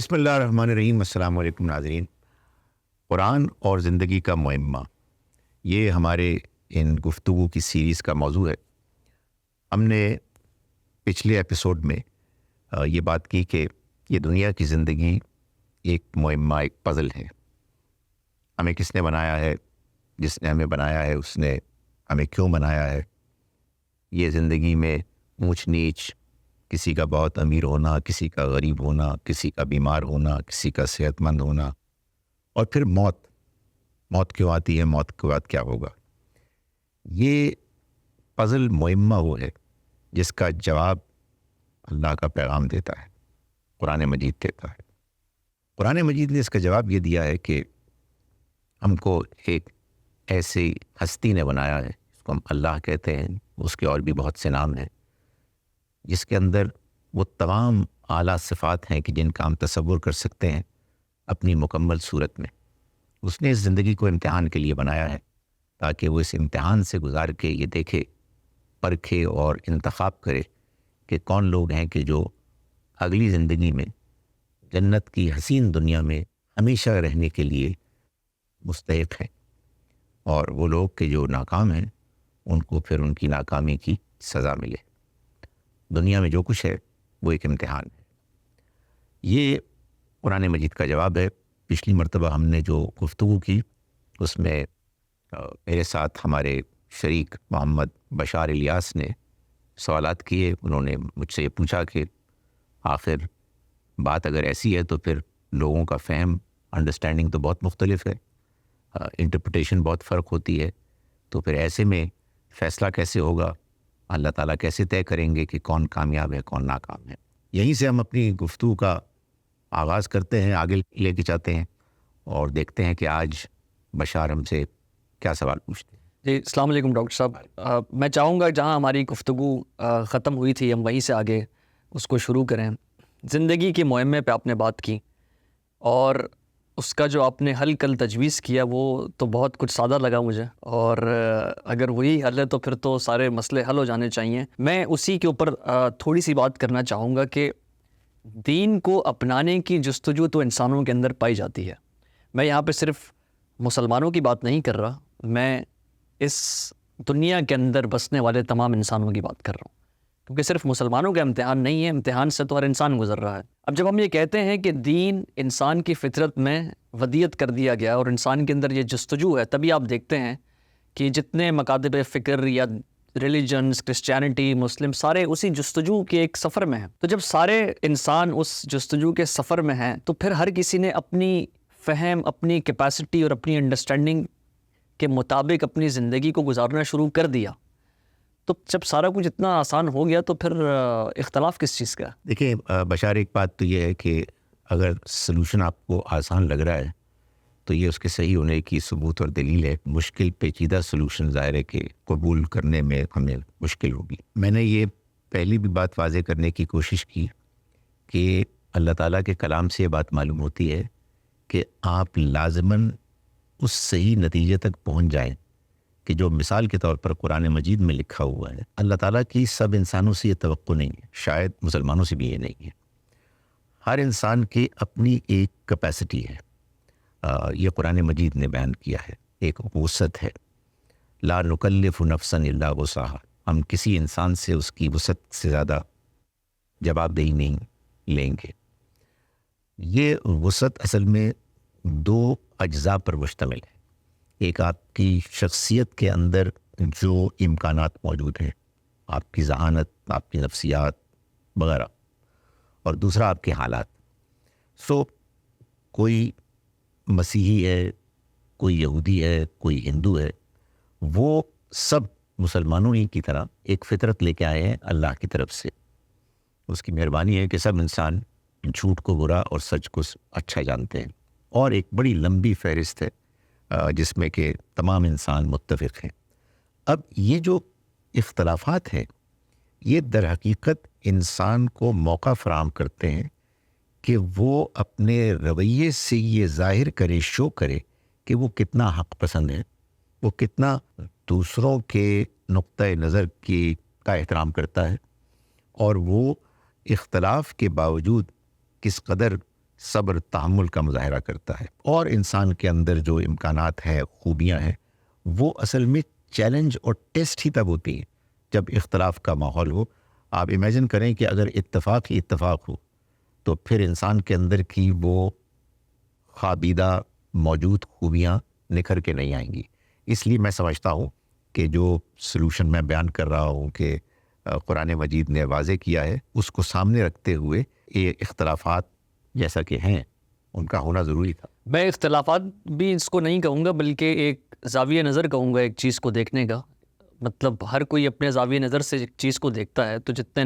بسم اللہ الرحمن الرحیم. السلام علیکم ناظرین. قرآن اور زندگی کا معمہ، یہ ہمارے ان گفتگو کی سیریز کا موضوع ہے. ہم نے پچھلے ایپیسوڈ میں یہ بات کی کہ یہ دنیا کی زندگی ایک معمہ، ایک پزل ہے. ہمیں کس نے بنایا ہے؟ جس نے ہمیں بنایا ہے اس نے ہمیں کیوں بنایا ہے؟ یہ زندگی میں اونچ نیچ، کسی کا بہت امیر ہونا، کسی کا غریب ہونا، کسی کا بیمار ہونا، کسی کا صحت مند ہونا، اور پھر موت کیوں آتی ہے، موت کے بعد کیا ہوگا؟ یہ پزل معمہ وہ ہے جس کا جواب اللہ کا پیغام دیتا ہے، قرآن مجید دیتا ہے. قرآن مجید نے اس کا جواب یہ دیا ہے کہ ہم کو ایک ایسی ہستی نے بنایا ہے، اس کو ہم اللہ کہتے ہیں، اس کے اور بھی بہت سے نام ہیں، جس کے اندر وہ تمام اعلیٰ صفات ہیں کہ جن کا ہم تصور کر سکتے ہیں اپنی مکمل صورت میں. اس نے اس زندگی کو امتحان کے لیے بنایا ہے تاکہ وہ اس امتحان سے گزار کے یہ دیکھے، پرکھے اور انتخاب کرے کہ کون لوگ ہیں کہ جو اگلی زندگی میں جنت کی حسین دنیا میں ہمیشہ رہنے کے لیے مستحق ہیں، اور وہ لوگ کہ جو ناکام ہیں ان کو پھر ان کی ناکامی کی سزا ملے. دنیا میں جو کچھ ہے وہ ایک امتحان ہے. یہ قرآن مجید کا جواب ہے. پچھلی مرتبہ ہم نے جو گفتگو کی اس میں میرے ساتھ ہمارے شریک محمد بشار الیاس نے سوالات کیے. انہوں نے مجھ سے یہ پوچھا کہ آخر بات اگر ایسی ہے تو پھر لوگوں کا فہم، انڈرسٹینڈنگ تو بہت مختلف ہے، انٹرپریٹیشن بہت فرق ہوتی ہے، تو پھر ایسے میں فیصلہ کیسے ہوگا؟ اللہ تعالیٰ کیسے طے کریں گے کہ کون کامیاب ہے کون ناکام ہے؟ یہیں سے ہم اپنی گفتگو کا آغاز کرتے ہیں، آگے لے کے چاہتے ہیں اور دیکھتے ہیں کہ آج بشار ہم سے کیا سوال پوچھتے ہیں. جی السلام علیکم ڈاکٹر صاحب. میں چاہوں گا جہاں ہماری گفتگو ختم ہوئی تھی ہم وہیں سے آگے اس کو شروع کریں. زندگی کے معمے پہ آپ نے بات کی اور اس کا جو آپ نے حل کل تجویز کیا وہ تو بہت کچھ سادہ لگا مجھے، اور اگر وہی حل ہے تو پھر تو سارے مسئلے حل ہو جانے چاہیے. میں اسی کے اوپر تھوڑی سی بات کرنا چاہوں گا کہ دین کو اپنانے کی جستجو تو انسانوں کے اندر پائی جاتی ہے. میں یہاں پہ صرف مسلمانوں کی بات نہیں کر رہا، میں اس دنیا کے اندر بسنے والے تمام انسانوں کی بات کر رہا ہوں، کیونکہ صرف مسلمانوں کا امتحان نہیں ہے، امتحان سے تو ہر انسان گزر رہا ہے. اب جب ہم یہ کہتے ہیں کہ دین انسان کی فطرت میں ودیت کر دیا گیا اور انسان کے اندر یہ جستجو ہے، تبھی آپ دیکھتے ہیں کہ جتنے مکاتب فکر یا ریلیجنز، کرسچینٹی، مسلم، سارے اسی جستجو کے ایک سفر میں ہیں. تو جب سارے انسان اس جستجو کے سفر میں ہیں تو پھر ہر کسی نے اپنی فہم، اپنی کیپیسٹی اور اپنی انڈرسٹینڈنگ کے مطابق اپنی زندگی کو گزارنا شروع کر دیا. تو جب سارا کچھ اتنا آسان ہو گیا تو پھر اختلاف کس چیز کا؟ دیکھیں بشار، ایک بات تو یہ ہے کہ اگر سلوشن آپ کو آسان لگ رہا ہے تو یہ اس کے صحیح ہونے کی ثبوت اور دلیل ہے. مشکل پیچیدہ سلوشن ظاہر ہے کہ قبول کرنے میں ہمیں مشکل ہوگی. میں نے یہ پہلی بھی بات واضح کرنے کی کوشش کی کہ اللہ تعالیٰ کے کلام سے یہ بات معلوم ہوتی ہے کہ آپ لازماً اس صحیح نتیجے تک پہنچ جائیں کہ جو مثال کے طور پر قرآن مجید میں لکھا ہوا ہے. اللہ تعالیٰ کی سب انسانوں سے یہ توقع نہیں ہے، شاید مسلمانوں سے بھی یہ نہیں ہے. ہر انسان کی اپنی ایک کیپیسٹی ہے، یہ قرآن مجید نے بیان کیا ہے، ایک وسعت ہے. لا نکلف نفسا الا وسعہا، ہم کسی انسان سے اس کی وسعت سے زیادہ جواب دہی نہیں لیں گے. یہ وسعت اصل میں دو اجزاء پر مشتمل ہے. ایک آپ کی شخصیت کے اندر جو امکانات موجود ہیں، آپ کی ذہانت، آپ کی نفسیات وغیرہ، اور دوسرا آپ کے حالات. کوئی مسیحی ہے، کوئی یہودی ہے، کوئی ہندو ہے، وہ سب مسلمانوں ہی کی طرح ایک فطرت لے کے آئے ہیں اللہ کی طرف سے. اس کی مہربانی ہے کہ سب انسان جھوٹ کو برا اور سچ کو اچھا جانتے ہیں، اور ایک بڑی لمبی فہرست ہے جس میں کہ تمام انسان متفق ہیں. اب یہ جو اختلافات ہیں یہ در حقیقت انسان کو موقع فراہم کرتے ہیں کہ وہ اپنے رویے سے یہ ظاہر کرے، شو کرے کہ وہ کتنا حق پسند ہے، وہ کتنا دوسروں کے نقطۂ نظر کا احترام کرتا ہے، اور وہ اختلاف کے باوجود کس قدر صبر تحمل کا مظاہرہ کرتا ہے، اور انسان کے اندر جو امکانات ہیں، خوبیاں ہیں، وہ اصل میں چیلنج اور ٹیسٹ ہی تب ہوتی ہیں جب اختلاف کا ماحول ہو۔ آپ امیجن کریں کہ اگر اتفاق ہی اتفاق ہو تو پھر انسان کے اندر کی وہ خوابیدہ موجود خوبیاں نکھر کے نہیں آئیں گی۔ اس لیے میں سمجھتا ہوں کہ جو سلوشن میں بیان کر رہا ہوں کہ قرآن مجید نے واضح کیا ہے، اس کو سامنے رکھتے ہوئے یہ اختلافات جیسا کہ ہیں ان کا ہونا ضروری تھا۔ میں اختلافات بھی اس کو نہیں کہوں گا، بلکہ ایک زاویہ نظر کہوں گا ایک چیز کو دیکھنے کا۔ مطلب ہر کوئی اپنے زاویہ نظر سے ایک چیز کو دیکھتا ہے، تو جتنے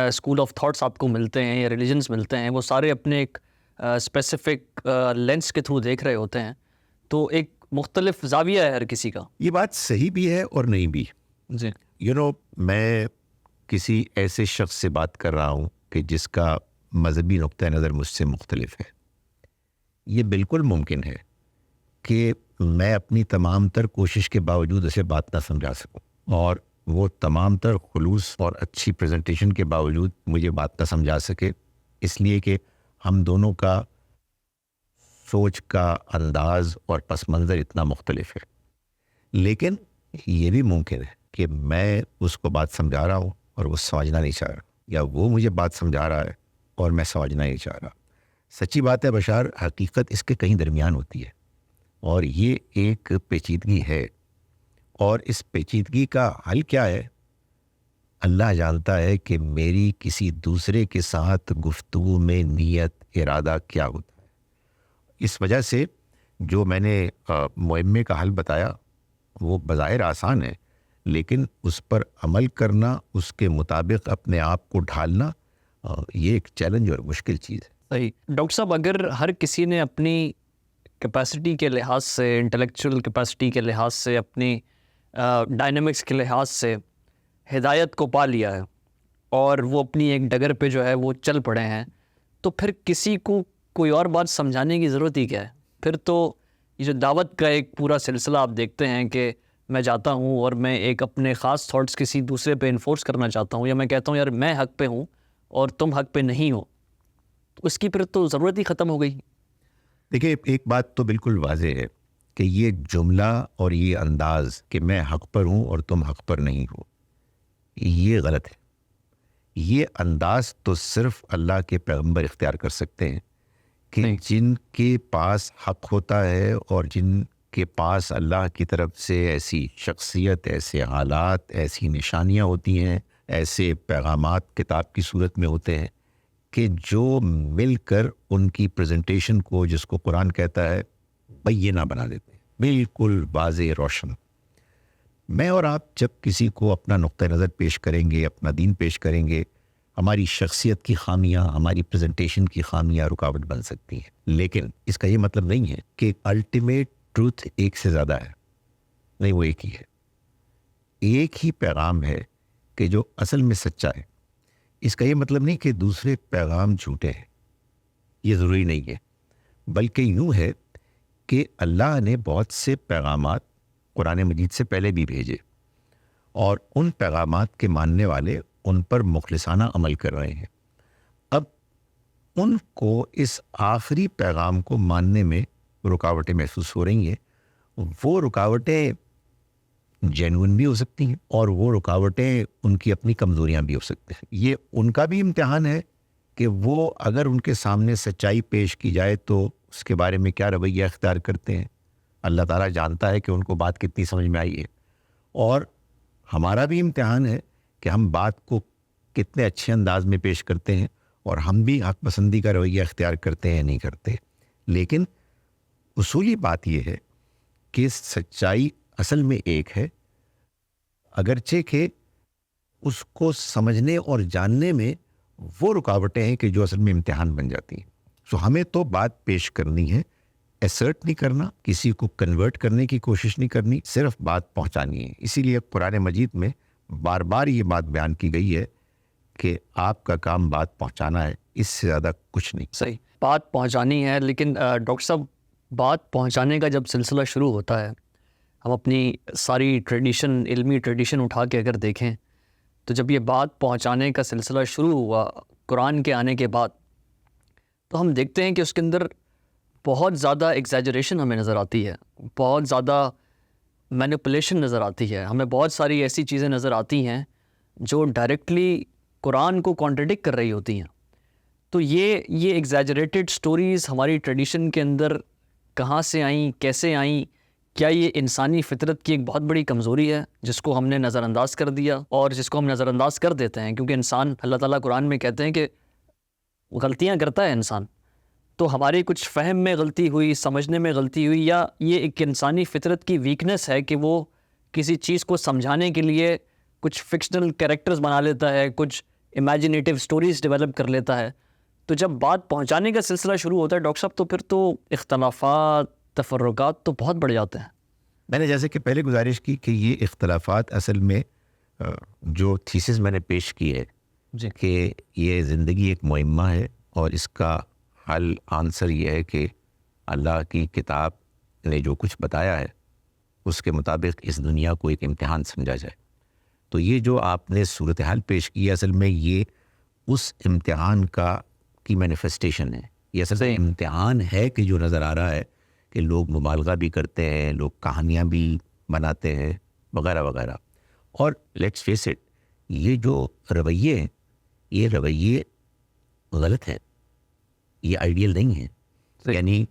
اسکول آف تھاٹس آپ کو ملتے ہیں یا ریلیجنس ملتے ہیں، وہ سارے اپنے ایک اسپیسیفک لینس کے تھرو دیکھ رہے ہوتے ہیں، تو ایک مختلف زاویہ ہے ہر کسی کا۔ یہ بات صحیح بھی ہے اور نہیں بھی۔ جی میں کسی ایسے شخص سے بات کر رہا ہوں کہ جس کا مذہبی نقطہ نظر مجھ سے مختلف ہے۔ یہ بالکل ممکن ہے کہ میں اپنی تمام تر کوشش کے باوجود اسے بات نہ سمجھا سکوں، اور وہ تمام تر خلوص اور اچھی پریزنٹیشن کے باوجود مجھے بات نہ سمجھا سکے، اس لیے کہ ہم دونوں کا سوچ کا انداز اور پس منظر اتنا مختلف ہے۔ لیکن یہ بھی ممکن ہے کہ میں اس کو بات سمجھا رہا ہوں اور وہ سمجھنا نہیں چاہ رہا، یا وہ مجھے بات سمجھا رہا ہے اور میں سمجھنا نہیں چاہ رہا۔ سچی بات ہے بشار، حقیقت اس کے کہیں درمیان ہوتی ہے، اور یہ ایک پیچیدگی ہے، اور اس پیچیدگی کا حل کیا ہے اللہ جانتا ہے کہ میری کسی دوسرے کے ساتھ گفتگو میں نیت ارادہ کیا ہوتا ہے۔ اس وجہ سے جو میں نے معمے کا حل بتایا وہ بظاہر آسان ہے، لیکن اس پر عمل کرنا، اس کے مطابق اپنے آپ کو ڈھالنا، یہ ایک چیلنج اور مشکل چیز ہے۔ صحیح ڈاکٹر صاحب، اگر ہر کسی نے اپنی کیپیسٹی کے لحاظ سے، انٹلیکچوئل کیپیسٹی کے لحاظ سے، اپنی ڈائنامکس کے لحاظ سے ہدایت کو پا لیا ہے اور وہ اپنی ایک ڈگر پہ جو ہے وہ چل پڑے ہیں، تو پھر کسی کو کوئی اور بات سمجھانے کی ضرورت ہی کیا ہے؟ پھر تو یہ جو دعوت کا ایک پورا سلسلہ آپ دیکھتے ہیں کہ میں جاتا ہوں اور میں ایک اپنے خاص تھاٹس کسی دوسرے پہ انفورس کرنا چاہتا ہوں، یا میں کہتا ہوں یار میں حق پہ ہوں اور تم حق پہ نہیں ہو، تو اس کی پھر تو ضرورت ہی ختم ہو گئی۔ دیکھیے، ایک بات تو بالکل واضح ہے کہ یہ جملہ اور یہ انداز کہ میں حق پر ہوں اور تم حق پر نہیں ہو، یہ غلط ہے۔ یہ انداز تو صرف اللہ کے پیغمبر اختیار کر سکتے ہیں کہ جن کے پاس حق ہوتا ہے اور جن کے پاس اللہ کی طرف سے ایسی شخصیت، ایسے حالات، ایسی نشانیاں ہوتی ہیں، ایسے پیغامات کتاب کی صورت میں ہوتے ہیں کہ جو مل کر ان کی پریزنٹیشن کو، جس کو قرآن کہتا ہے، بینہ بنا دیتے ہیں، بالکل واضح روشن۔ میں اور آپ جب کسی کو اپنا نقطہ نظر پیش کریں گے، اپنا دین پیش کریں گے، ہماری شخصیت کی خامیاں، ہماری پریزنٹیشن کی خامیاں رکاوٹ بن سکتی ہیں، لیکن اس کا یہ مطلب نہیں ہے کہ الٹیمیٹ ٹروتھ ایک سے زیادہ ہے، نہیں، وہ ایک ہی ہے۔ ایک ہی پیغام ہے کہ جو اصل میں سچا ہے۔ اس کا یہ مطلب نہیں کہ دوسرے پیغام جھوٹے ہیں، یہ ضروری نہیں ہے، بلکہ یوں ہے کہ اللہ نے بہت سے پیغامات قرآن مجید سے پہلے بھی بھیجے، اور ان پیغامات کے ماننے والے ان پر مخلصانہ عمل کر رہے ہیں۔ اب ان کو اس آخری پیغام کو ماننے میں رکاوٹیں محسوس ہو رہی ہیں۔ وہ رکاوٹیں جینوئن بھی ہو سکتی ہیں، اور وہ رکاوٹیں ان کی اپنی کمزوریاں بھی ہو سکتی ہیں۔ یہ ان کا بھی امتحان ہے کہ وہ اگر ان کے سامنے سچائی پیش کی جائے تو اس کے بارے میں کیا رویہ اختیار کرتے ہیں۔ اللہ تعالیٰ جانتا ہے کہ ان کو بات کتنی سمجھ میں آئی ہے، اور ہمارا بھی امتحان ہے کہ ہم بات کو کتنے اچھے انداز میں پیش کرتے ہیں، اور ہم بھی حق پسندی کا رویہ اختیار کرتے ہیں نہیں کرتے۔ لیکن اصولی بات یہ ہے کہ سچائی اصل میں ایک ہے، اگرچہ کہ اس کو سمجھنے اور جاننے میں وہ رکاوٹیں ہیں کہ جو اصل میں امتحان بن جاتی ہیں۔ سو ہمیں تو بات پیش کرنی ہے، ایسرٹ نہیں کرنا، کسی کو کنورٹ کرنے کی کوشش نہیں کرنی، صرف بات پہنچانی ہے۔ اسی لیے قرآن مجید میں بار بار یہ بات بیان کی گئی ہے کہ آپ کا کام بات پہنچانا ہے، اس سے زیادہ کچھ نہیں۔ صحیح، بات پہنچانی ہے، لیکن ڈاکٹر صاحب، بات پہنچانے کا جب سلسلہ شروع ہوتا ہے، ہم اپنی ساری ٹریڈیشن، علمی ٹریڈیشن اٹھا کے اگر دیکھیں تو جب یہ بات پہنچانے کا سلسلہ شروع ہوا قرآن کے آنے کے بعد، تو ہم دیکھتے ہیں کہ اس کے اندر بہت زیادہ ایگزیجریشن ہمیں نظر آتی ہے، بہت زیادہ مینیپولیشن نظر آتی ہے، ہمیں بہت ساری ایسی چیزیں نظر آتی ہیں جو ڈائریکٹلی قرآن کو کانٹرڈکٹ کر رہی ہوتی ہیں۔ تو یہ ایگزیجریٹڈ سٹوریز ہماری ٹریڈیشن کے اندر کہاں سے آئیں، کیسے آئیں؟ کیا یہ انسانی فطرت کی ایک بہت بڑی کمزوری ہے جس کو ہم نے نظر انداز کر دیا اور جس کو ہم نظر انداز کر دیتے ہیں؟ کیونکہ انسان، اللہ تعالیٰ قرآن میں کہتے ہیں کہ غلطیاں کرتا ہے انسان، تو ہماری کچھ فہم میں غلطی ہوئی، سمجھنے میں غلطی ہوئی، یا یہ ایک انسانی فطرت کی ویکنس ہے کہ وہ کسی چیز کو سمجھانے کے لیے کچھ فکشنل کیریکٹرز بنا لیتا ہے، کچھ امیجنیٹیو سٹوریز ڈیولپ کر لیتا ہے۔ تو جب بات پہنچانے کا سلسلہ شروع ہوتا ہے ڈاکٹر صاحب، تو پھر تو اختلافات، تفرقات تو بہت بڑھ جاتے ہیں۔ میں نے جیسے کہ پہلے گزارش کی کہ یہ اختلافات اصل میں جو تھیسس میں نے پیش کی ہے جی کہ یہ زندگی ایک معمہ ہے اور اس کا حل آنسر یہ ہے کہ اللہ کی کتاب نے جو کچھ بتایا ہے اس کے مطابق اس دنیا کو ایک امتحان سمجھا جائے۔ تو یہ جو آپ نے صورتحال پیش کی ہے، اصل میں یہ اس امتحان کی مینیفیسٹیشن ہے۔ یہ اصل میں امتحان ہے کہ جو نظر آ رہا ہے کہ لوگ مبالغہ بھی کرتے ہیں، لوگ کہانیاں بھی بناتے ہیں وغیرہ وغیرہ۔ اور لیٹس فیس اٹ، یہ جو رویے ہیں یہ رویے غلط ہیں، یہ آئیڈیل نہیں ہیں۔ یعنی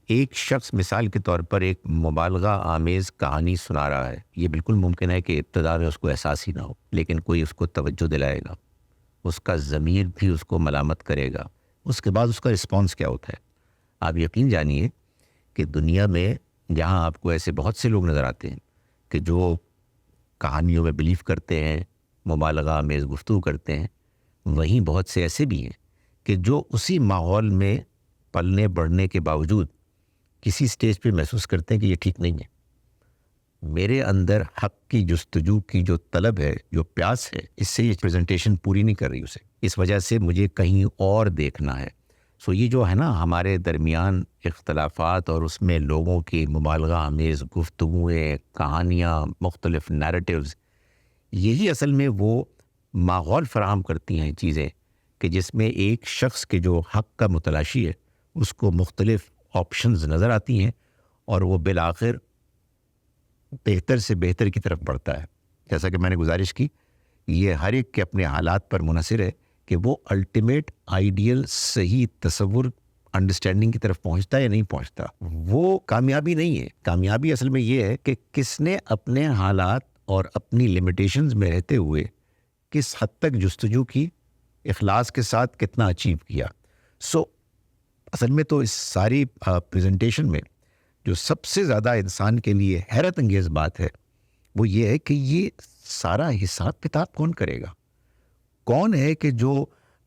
ایک شخص مثال کے طور پر ایک مبالغہ آمیز کہانی سنا رہا ہے، یہ بالکل ممکن ہے کہ ابتدا میں اس کو احساس ہی نہ ہو، لیکن کوئی اس کو توجہ دلائے گا، اس کا ضمیر بھی اس کو ملامت کرے گا، اس کے بعد اس کا رسپانس کیا ہوتا ہے۔ آپ یقین جانیے کہ دنیا میں جہاں آپ کو ایسے بہت سے لوگ نظر آتے ہیں کہ جو کہانیوں میں بلیو کرتے ہیں، مبالغہ آمیز گفتگو کرتے ہیں، وہیں بہت سے ایسے بھی ہیں کہ جو اسی ماحول میں پلنے بڑھنے کے باوجود کسی سٹیج پہ محسوس کرتے ہیں کہ یہ ٹھیک نہیں ہے، میرے اندر حق کی جستجو کی جو طلب ہے، جو پیاس ہے، اس سے یہ پریزنٹیشن پوری نہیں کر رہی اسے، اس وجہ سے مجھے کہیں اور دیکھنا ہے۔ سو یہ جو ہے نا ہمارے درمیان اختلافات اور اس میں لوگوں کی مبالغہ آمیز گفتگویں، کہانیاں، مختلف نیریٹیوز، یہی اصل میں وہ ماحول فراہم کرتی ہیں چیزیں کہ جس میں ایک شخص کے جو حق کا متلاشی ہے اس کو مختلف آپشنز نظر آتی ہیں اور وہ بالآخر بہتر سے بہتر کی طرف بڑھتا ہے۔ جیسا کہ میں نے گزارش کی، یہ ہر ایک کے اپنے حالات پر منحصر ہے کہ وہ الٹیمیٹ آئیڈیل صحیح تصور انڈرسٹینڈنگ کی طرف پہنچتا ہے یا نہیں پہنچتا۔ وہ کامیابی نہیں ہے، کامیابی اصل میں یہ ہے کہ کس نے اپنے حالات اور اپنی لمیٹیشنز میں رہتے ہوئے کس حد تک جستجو کی، اخلاص کے ساتھ کتنا اچیو کیا۔ سو اصل میں تو اس ساری پریزنٹیشن میں جو سب سے زیادہ انسان کے لیے حیرت انگیز بات ہے وہ یہ ہے کہ یہ سارا حساب کتاب کون کرے گا؟ کون ہے کہ جو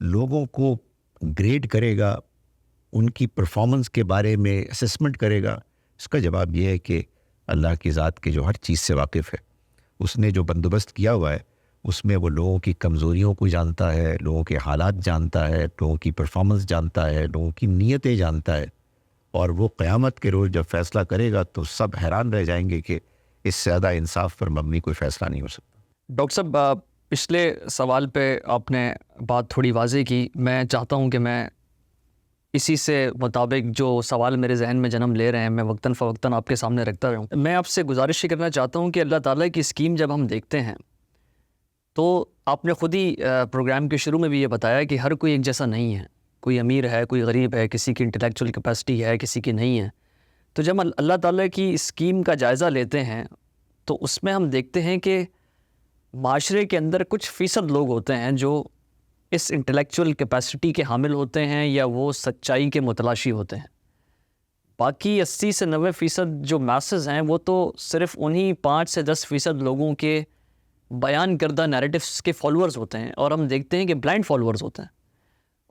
لوگوں کو گریڈ کرے گا، ان کی پرفارمنس کے بارے میں اسسمنٹ کرے گا؟ اس کا جواب یہ ہے کہ اللہ کی ذات کے جو ہر چیز سے واقف ہے، اس نے جو بندوبست کیا ہوا ہے اس میں وہ لوگوں کی کمزوریوں کو جانتا ہے، لوگوں کے حالات جانتا ہے، لوگوں کی پرفارمنس جانتا ہے، لوگوں کی نیتیں جانتا ہے، اور وہ قیامت کے روز جب فیصلہ کرے گا تو سب حیران رہ جائیں گے کہ اس سے زیادہ انصاف پر مبنی کوئی فیصلہ نہیں ہو سکتا۔ ڈاکٹر صاحب، پچھلے سوال پہ آپ نے بات تھوڑی واضح کی، میں چاہتا ہوں کہ میں اسی سے مطابق جو سوال میرے ذہن میں جنم لے رہے ہیں میں وقتاً فوقتاً آپ کے سامنے رکھتا رہوں۔ میں آپ سے گزارش یہ کرنا چاہتا ہوں کہ اللہ تعالیٰ کی اسکیم جب ہم دیکھتے ہیں تو آپ نے خود ہی پروگرام کے شروع میں بھی یہ بتایا کہ ہر کوئی ایک جیسا نہیں ہے، کوئی امیر ہے، کوئی غریب ہے، کسی کی انٹلیکچوئل کیپیسٹی ہے، کسی کی نہیں ہے۔ تو جب اللہ تعالیٰ کی اسکیم کا جائزہ لیتے ہیں تو اس میں ہم دیکھتے ہیں کہ معاشرے کے اندر کچھ فیصد لوگ ہوتے ہیں جو اس انٹلیکچوئل کیپیسٹی کے حامل ہوتے ہیں یا وہ سچائی کے متلاشی ہوتے ہیں۔ باقی 80 سے 90% جو میسز ہیں وہ تو صرف انہی 5 سے 10% لوگوں کے بیان کردہ نیریٹیوز کے فالوورز ہوتے ہیں، اور ہم دیکھتے ہیں کہ بلائنڈ فالوورز ہوتے ہیں۔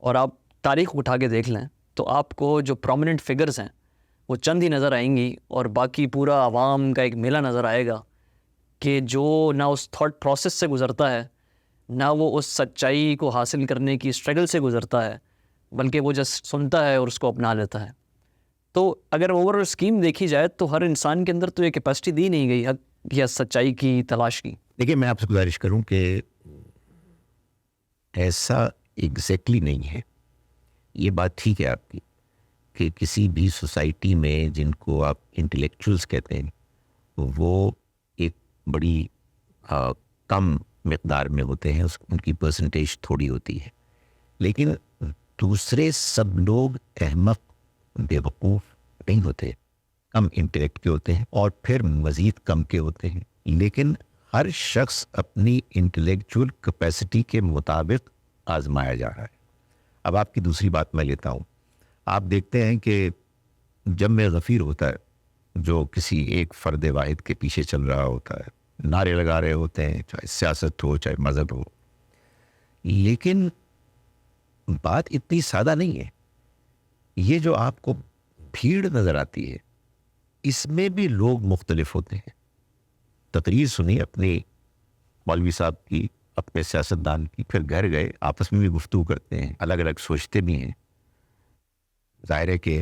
اور آپ تاریخ اٹھا کے دیکھ لیں تو آپ کو جو پرومیننٹ فگرز ہیں وہ چند ہی نظر آئیں گی، اور باقی پورا عوام کا ایک میلہ نظر آئے گا کہ جو نہ اس تھاٹ پروسیس سے گزرتا ہے، نہ وہ اس سچائی کو حاصل کرنے کی اسٹرگل سے گزرتا ہے، بلکہ وہ جسٹ سنتا ہے اور اس کو اپنا لیتا ہے۔ تو اگر اوور اسکیم دیکھی جائے تو ہر انسان کے اندر تو یہ کیپیسٹی دی نہیں گئی حق یا سچائی کی تلاش کی۔ دیکھیے، میں آپ سے گزارش کروں کہ ایسا ایگزیکٹلی نہیں ہے، یہ بات ٹھیک ہے آپ کی کہ کسی بھی سوسائٹی میں جن کو آپ انٹلیکچوئلس کہتے ہیں وہ ایک بڑی کم مقدار میں ہوتے ہیں، ان کی پرسنٹیج تھوڑی ہوتی ہے، لیکن دوسرے سب لوگ احمق بیوقوف نہیں ہوتے، کم انٹلیکٹ کے ہوتے ہیں اور پھر مزید کم کے ہوتے ہیں، لیکن ہر شخص اپنی انٹلیکچوئل کیپیسٹی کے مطابق آزمایا جا رہا ہے۔ اب آپ کی دوسری بات میں لیتا ہوں، آپ دیکھتے ہیں کہ جب میں غفیر ہوتا ہے جو کسی ایک فرد واحد کے پیچھے چل رہا ہوتا ہے، نعرے لگا رہے ہوتے ہیں، چاہے سیاست ہو چاہے مذہب ہو، لیکن بات اتنی سادہ نہیں ہے۔ یہ جو آپ کو بھیڑ نظر آتی ہے اس میں بھی لوگ مختلف ہوتے ہیں۔ تقریر سنی اپنی مولوی صاحب کی، اپنے سیاستدان کی، پھر گھر گئے آپس میں بھی گفتگو کرتے ہیں، الگ الگ سوچتے بھی ہیں، ظاہر ہے کہ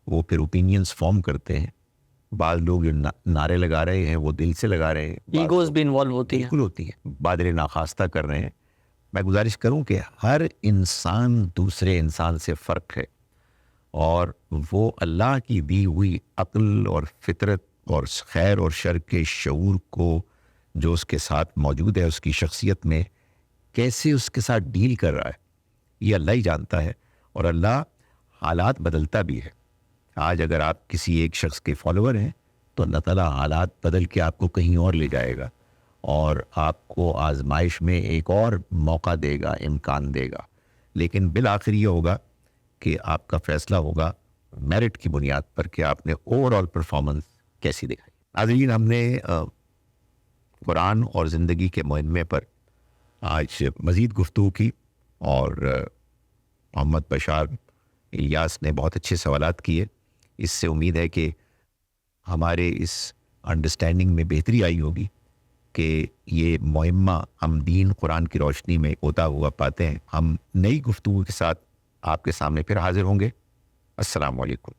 وہ پھر اوپینینز فارم کرتے ہیں۔ بعض لوگ جو نعرے لگا رہے ہیں وہ دل سے لگا رہے ہیں، ایگوز بھی انوالو ہوتی ہیں، بالکل ہوتی ہیں، بادل ناخواستہ کر رہے ہیں۔ میں گزارش کروں کہ ہر انسان دوسرے انسان سے فرق ہے، اور وہ اللہ کی دی ہوئی عقل اور فطرت اور خیر اور شر کے شعور کو جو اس کے ساتھ موجود ہے، اس کی شخصیت میں کیسے اس کے ساتھ ڈیل کر رہا ہے، یہ اللہ ہی جانتا ہے۔ اور اللہ حالات بدلتا بھی ہے۔ آج اگر آپ کسی ایک شخص کے فالوور ہیں تو اللہ تعالیٰ حالات بدل کے آپ کو کہیں اور لے جائے گا اور آپ کو آزمائش میں ایک اور موقع دے گا، امکان دے گا، لیکن بالآخر یہ ہوگا کہ آپ کا فیصلہ ہوگا میرٹ کی بنیاد پر کہ آپ نے اوور آل پرفارمنس کیسی دکھائی۔ ناظرین، ہم نے قرآن اور زندگی کے معمے پر آج مزید گفتگو کی، اور محمد بشار الیاس نے بہت اچھے سوالات کیے۔ اس سے امید ہے کہ ہمارے اس انڈرسٹینڈنگ میں بہتری آئی ہوگی کہ یہ معمہ ہم دین قرآن کی روشنی میں ہوتا ہوا پاتے ہیں۔ ہم نئی گفتگو کے ساتھ آپ کے سامنے پھر حاضر ہوں گے۔ السلام علیکم۔